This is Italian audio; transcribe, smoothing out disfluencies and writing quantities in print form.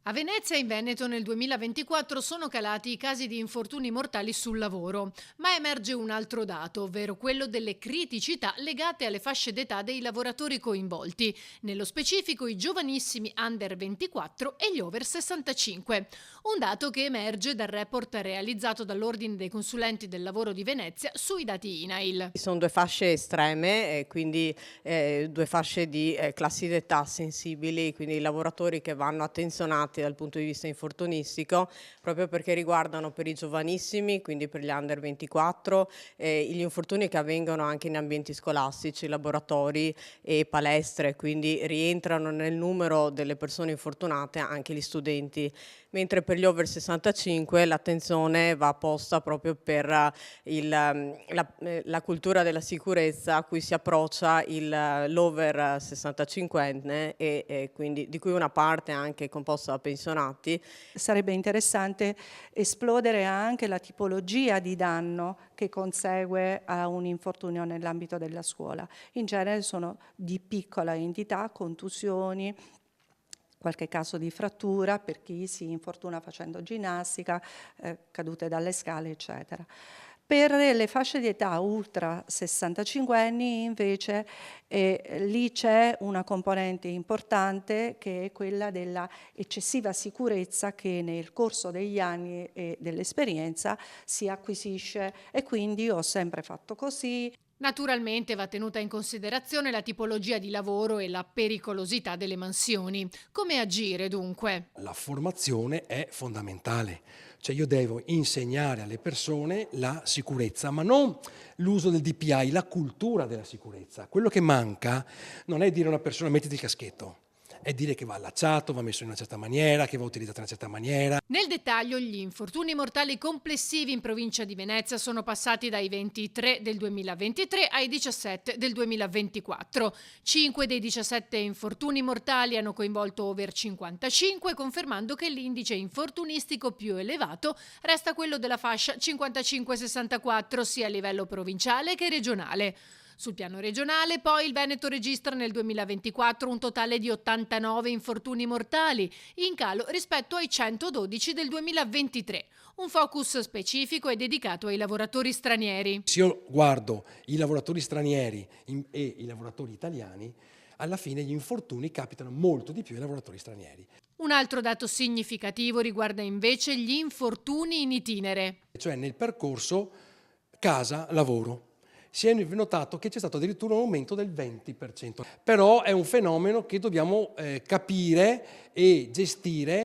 A Venezia e in Veneto nel 2024 sono calati i casi di infortuni mortali sul lavoro, ma emerge un altro dato, ovvero quello delle criticità legate alle fasce d'età dei lavoratori coinvolti, nello specifico i giovanissimi under 24 e gli over 65. Un dato che emerge dal report realizzato dall'Ordine dei consulenti del lavoro di Venezia sui dati INAIL. Sono 2 fasce estreme, quindi 2 fasce di classi d'età sensibili, quindi i lavoratori che vanno attenzionati dal punto di vista infortunistico, proprio perché riguardano per i giovanissimi, quindi per gli under 24, gli infortuni che avvengono anche in ambienti scolastici, laboratori e palestre, quindi rientrano nel numero delle persone infortunate anche gli studenti. Mentre per gli over 65 l'attenzione va posta proprio per la cultura della sicurezza a cui si approccia l'over 65enne e quindi di cui una parte anche composta da pensionati. Sarebbe interessante esplodere anche la tipologia di danno che consegue a un infortunio nell'ambito della scuola. In genere sono di piccola entità, contusioni, qualche caso di frattura per chi si infortuna facendo ginnastica, cadute dalle scale, eccetera. Per le fasce di età ultra 65 anni invece lì c'è una componente importante che è quella della eccessiva sicurezza che nel corso degli anni e dell'esperienza si acquisisce e quindi ho sempre fatto così. Naturalmente va tenuta in considerazione la tipologia di lavoro e la pericolosità delle mansioni. Come agire dunque? La formazione è fondamentale, cioè io devo insegnare alle persone la sicurezza, ma non l'uso del DPI, la cultura della sicurezza. Quello che manca non è dire a una persona mettiti il caschetto, è dire che va allacciato, va messo in una certa maniera, che va utilizzato in una certa maniera. Nel dettaglio, gli infortuni mortali complessivi in provincia di Venezia sono passati dai 23 del 2023 ai 17 del 2024. 5 dei 17 infortuni mortali hanno coinvolto over 55, confermando che l'indice infortunistico più elevato resta quello della fascia 55-64, sia a livello provinciale che regionale. Sul piano regionale, poi, il Veneto registra nel 2024 un totale di 89 infortuni mortali, in calo rispetto ai 112 del 2023. Un focus specifico è dedicato ai lavoratori stranieri. Se io guardo i lavoratori stranieri e i lavoratori italiani, alla fine gli infortuni capitano molto di più ai lavoratori stranieri. Un altro dato significativo riguarda invece gli infortuni in itinere. Cioè nel percorso casa-lavoro. Si è notato che c'è stato addirittura un aumento del 20%. Però è un fenomeno che dobbiamo capire e gestire